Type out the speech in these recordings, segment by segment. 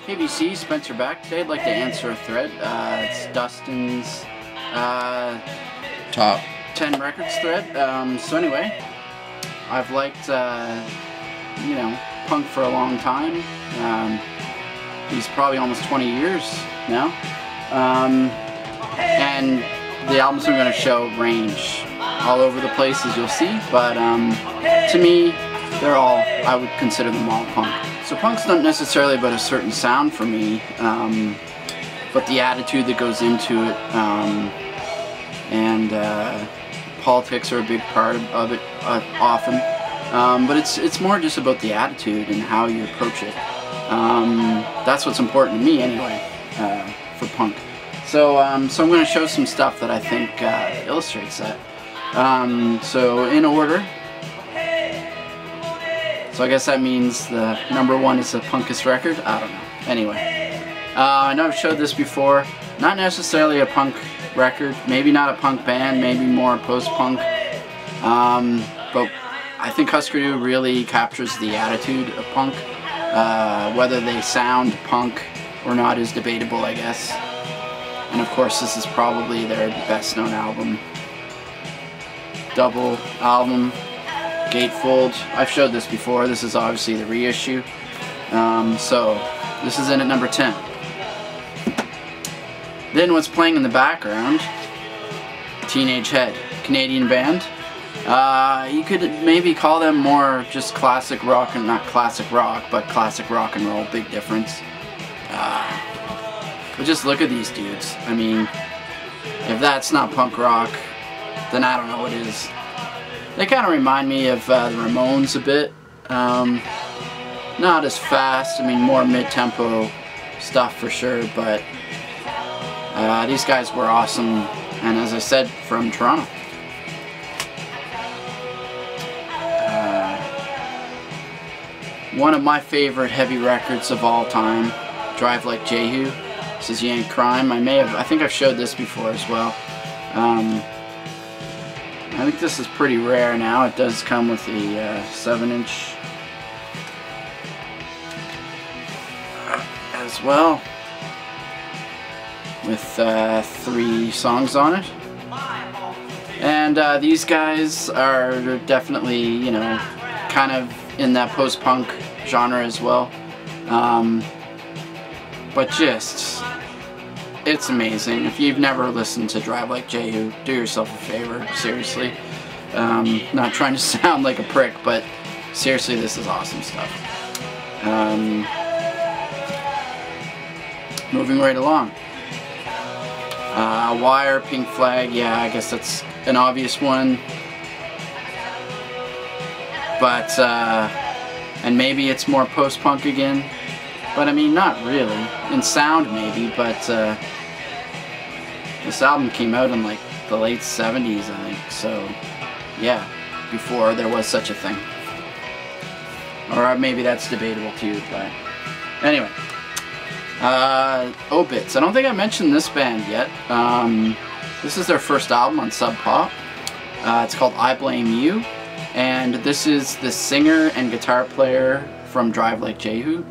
KBC, Spencer back. Today I'd like to answer a thread. It's Dustin's top 10 records thread. So anyway, I've liked, punk for a long time. He's probably almost 20 years now. And the albums I'm going to show range all over the place, as you'll see, but to me, they're all, I would consider them all punk. So punk's not necessarily about a certain sound for me, but the attitude that goes into it, and politics are a big part of it often, but it's more just about the attitude and how you approach it. That's what's important to me anyway, for punk. So I'm going to show some stuff that I think illustrates that. So in order. So I guess that means the number one is the punkest record? I don't know. Anyway. I know I've showed this before. Not necessarily a punk record. Maybe not a punk band. Maybe more post-punk. But I think Husker Du really captures the attitude of punk. Whether they sound punk or not is debatable, I guess. And of course this is probably their best known album. Double album. Gatefold. I've showed this before. This is obviously the reissue. So this is in at number 10. Then what's playing in the background? Teenage Head, Canadian band. You could maybe call them more just classic rock, and not classic rock, but classic rock and roll. Big difference. But just look at these dudes. I mean, if that's not punk rock, then I don't know what is. They kind of remind me of the Ramones a bit. Not as fast, I mean more mid-tempo stuff for sure, but these guys were awesome, and as I said, from Toronto. One of my favorite heavy records of all time, Drive Like Jehu. This is Yank Crime. I think I've showed this before as well. I think this is pretty rare now. It does come with the 7-inch as well, with 3 songs on it. And these guys are definitely, you know, kind of in that post-punk genre as well. But just, it's amazing. If you've never listened to Drive Like Jehu, do yourself a favor, seriously. Not trying to sound like a prick, but seriously, this is awesome stuff. Moving right along. Wire, Pink Flag, yeah, I guess that's an obvious one. But, and maybe it's more post-punk again. But I mean, not really. In sound, maybe, but this album came out in like the late 70s, I think, so yeah, before there was such a thing. Or maybe that's debatable too, but anyway. Obits. I don't think I mentioned this band yet. This is their first album on Sub Pop. It's called I Blame You, and this is the singer and guitar player from Drive Like Jehu.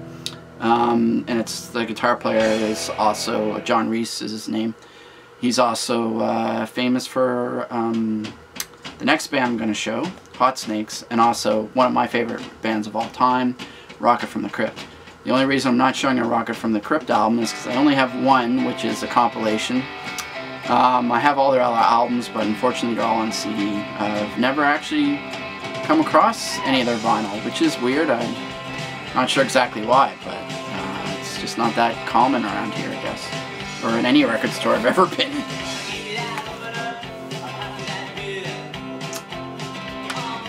And it's the guitar player is also John Reese is his name. He's also famous for the next band I'm going to show, Hot Snakes, and also one of my favorite bands of all time, Rocket from the Crypt. The only reason I'm not showing a Rocket from the Crypt album is because I only have one, which is a compilation. I have all their other albums, but unfortunately they're all on CD. I've never actually come across any of their vinyl, which is weird. I'm not sure exactly why, but it's just not that common around here, I guess. Or in any record store I've ever been in.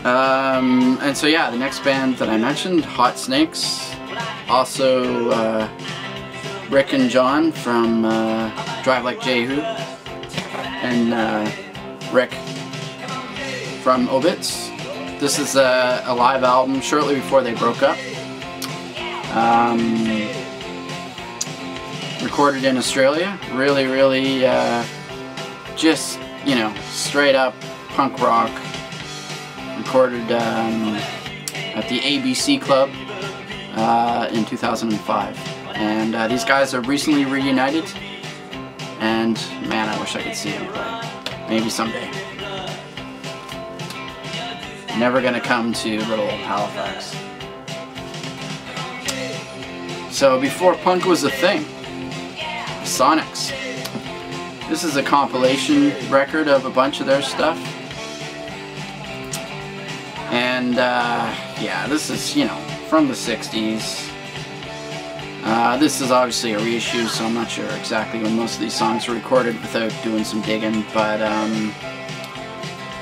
And so yeah, the next band that I mentioned, Hot Snakes. Also Rick and John from Drive Like Jehu. And Rick from Obits. This is a live album shortly before they broke up. Recorded in Australia. Really, just, you know, straight up punk rock. Recorded at the ABC Club in 2005. And these guys are recently reunited, and man, I wish I could see them play. Maybe someday. Never gonna come to little old Halifax. So before punk was a thing, Sonics. This is a compilation record of a bunch of their stuff. And yeah, this is, you know, from the 60s. This is obviously a reissue, so I'm not sure exactly when most of these songs were recorded without doing some digging, but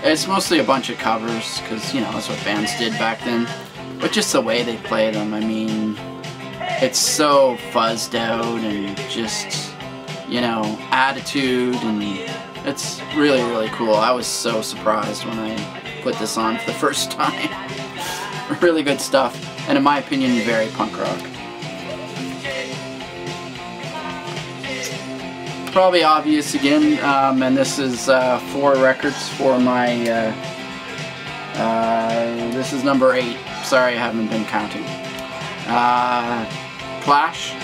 it's mostly a bunch of covers, because, you know, that's what bands did back then. But just the way they play them, I mean, it's so fuzzed out and just, you know, attitude, and it's really, really cool. I was so surprised when I put this on for the first time. Really good stuff, and in my opinion, very punk rock. Probably obvious again, and this is 4 records for my, this is number 8. Sorry, I haven't been counting. Clash.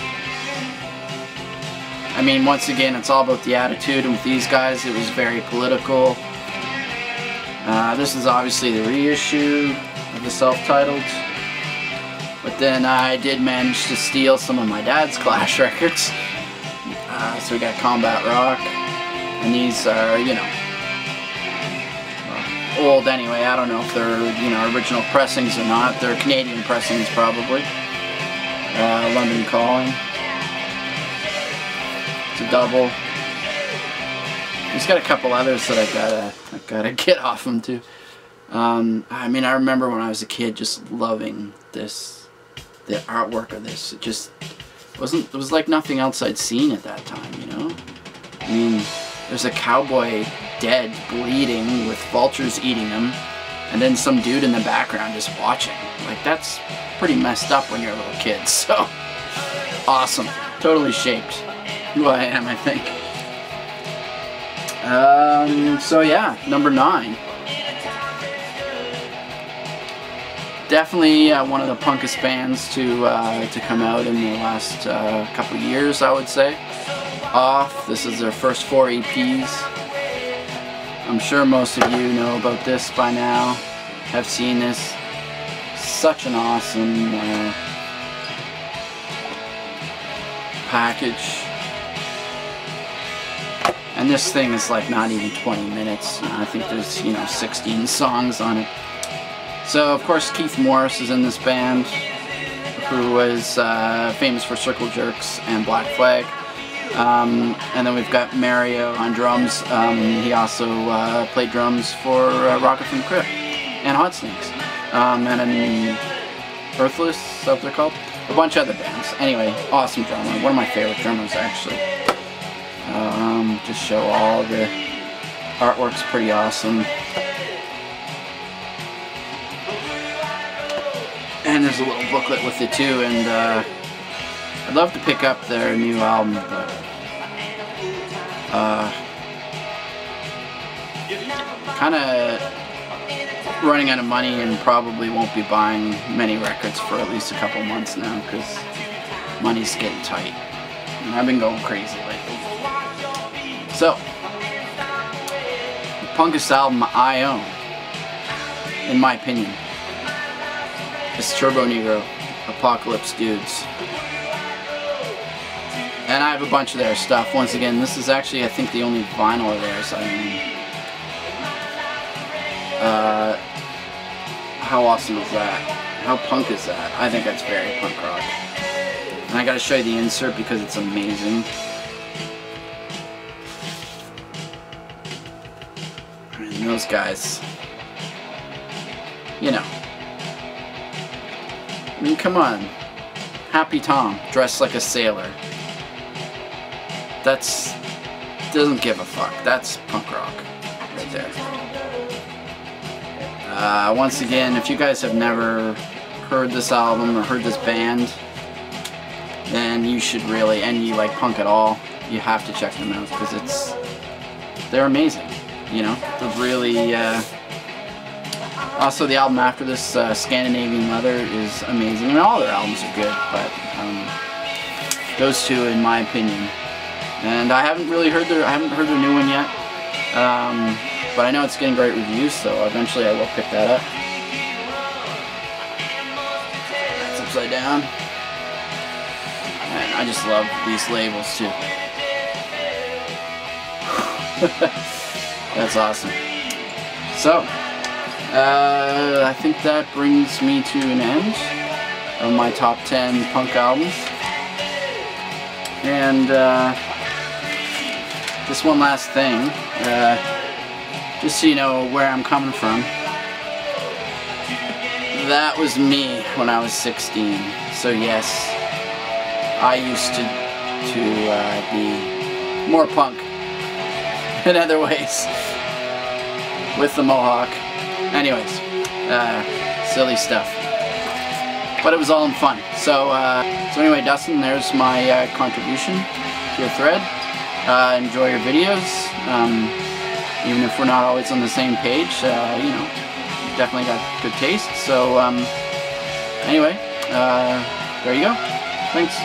I mean, once again, it's all about the attitude, and with these guys, it was very political. This is obviously the reissue of the self-titled, but then I did manage to steal some of my dad's Clash records. So we got Combat Rock, and these are, you know, well, old anyway. I don't know if they're, you know, original pressings or not. They're Canadian pressings probably. London Calling. It's a double. He's got a couple others that I gotta get off him too. I mean, I remember when I was a kid just loving this, the artwork of this. It just it was like nothing else I'd seen at that time, you know? I mean, there's a cowboy dead, bleeding, with vultures eating him, and then some dude in the background just watching. Like, that's pretty messed up when you're a little kid, so awesome. Totally shaped who I am, I think. So yeah, number 9. Definitely one of the punkest bands to come out in the last couple of years, I would say. Off. This is their first 4 EPs. I'm sure most of you know about this by now. Have seen this. Such an awesome package. And this thing is like not even 20 minutes. I think there's, you know, 16 songs on it. So, of course, Keith Morris is in this band, who was famous for Circle Jerks and Black Flag. And then we've got Mario on drums. He also played drums for Rocket from the Crypt and Hot Snakes. And then Earthless, is that what they're called? A bunch of other bands. Anyway, awesome drummer. One of my favorite drummers, actually. Just show all the artwork's pretty awesome. And there's a little booklet with it too, and I'd love to pick up their new album, but kind of running out of money and probably won't be buying many records for at least a couple months now, because money's getting tight. And I've been going crazy lately. So, the punkest album I own, in my opinion, is Turbo Negro, Apocalypse Dudes. And I have a bunch of their stuff. Once again, this is actually, I think, the only vinyl of theirs I own. How awesome is that? How punk is that? I think that's very punk rock. And I gotta show you the insert because it's amazing. And those guys, you know. I mean, come on. Happy Tom, dressed like a sailor. That's... doesn't give a fuck. That's punk rock right there. Once again, if you guys have never heard this album or heard this band, then you should really, and you like punk at all, you have to check them out, because they're amazing, you know? They're really, also the album after this, Scandinavian Leather, is amazing. I mean, all their albums are good, but Those two, in my opinion. And I haven't really heard their new one yet. But I know it's getting great reviews, so eventually I will pick that up. That's upside down. And I just love these labels too. That's awesome. So, I think that brings me to an end of my top 10 punk albums. And just one last thing, just so you know where I'm coming from. That was me when I was 16. So yes, I used to be more punk in other ways with the mohawk. Anyways, silly stuff, but it was all in fun. So anyway, Dustin, there's my contribution to your thread. Enjoy your videos, even if we're not always on the same page. You know, you definitely got good taste. So anyway, there you go. Thanks.